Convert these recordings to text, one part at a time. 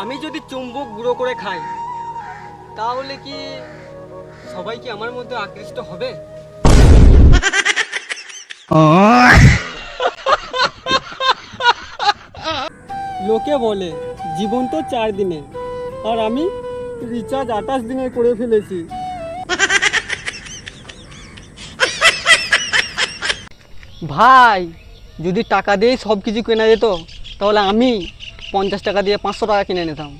আমি যদি চুম্বক গুঁড়ো করে খাই তাহলে কি সবাই কি আমার মধ্যে আকৃষ্ট হবে? লোকে বলে জীবন তো 4 দিনের, আর আমি রিচার্জ 28 দিনের করে ফেলেছি। ভাই, যদি টাকা দিয়ে সব কিছু কেনা যেত তাহলে আমি 50 টাকা দিয়ে 500 টাকা কিনে নিতাম।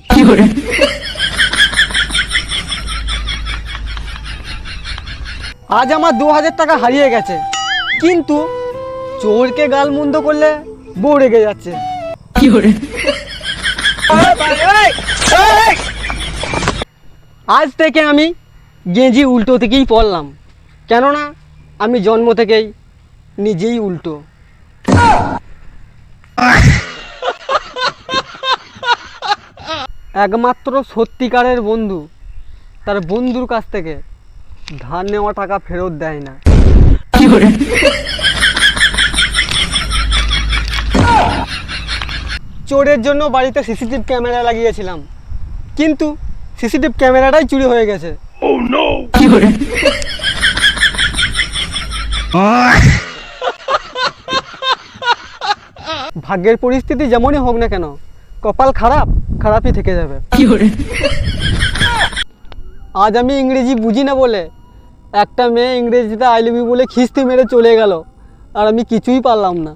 আজ আমার 2000 টাকা হারিয়ে গেছে, কিন্তু চোরকে গাল মন্দ করলে বউ রেগে যাচ্ছে। আজ থেকে আমি গেঞ্জি উল্টো থেকেই পরলাম, কেননা আমি জন্ম থেকেই নিজেই উল্টো। একমাত্র সত্যিকারের বন্ধু তার বন্ধুর কাছ থেকে ধার নেওয়া টাকা ফেরত দেয় না। চোরের জন্য বাড়িতে সিসিটিভি ক্যামেরা লাগিয়েছিলাম, কিন্তু সিসিটিভি ক্যামেরাটাই চুরি হয়ে গেছে। ভাগ্যের পরিস্থিতি যেমনই হোক না কেন, কপাল খারাপ খারাপই থেকে যাবে। আজ আমি ইংরেজি বুঝি না বলে একটা মেয়ে ইংরেজিতে আই লাভ ইউ বলে খিস্তি মেরে চলে গেল, আর আমি কিছুই পারলাম না।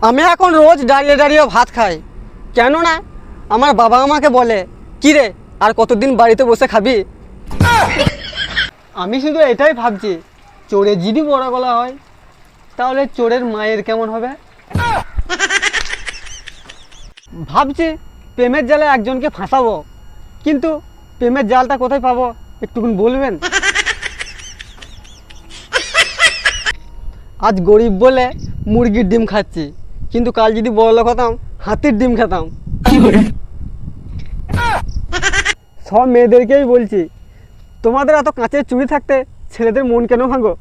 আমি এখন রোজ দাঁড়িয়ে দাঁড়িয়ে ভাত খাই, কেননা আমার বাবা আমাকে বলে, কি রে আর কতদিন বাড়িতে বসে খাবি? আমি শুধু এটাই ভাবছি, চোরের যদি বড় গলা হয় তাহলে চোরের মায়ের কেমন হবে। ভাবছি প্রেমের জালে একজনকে ফাঁসাবো, কিন্তু প্রেমের জালটা কোথায় পাবো একটুকুন বলবেন? আজ গরিব বলে মুরগির ডিম খাচ্ছি, কিন্তু কাল যদি বড়লোক হতাম হাতির ডিম খেতাম। সব মেয়েদেরকেই বলছি, তোমাদের এত কাঁচের চুড়ি থাকতে ছেলেদের মন কেন ভাঙো?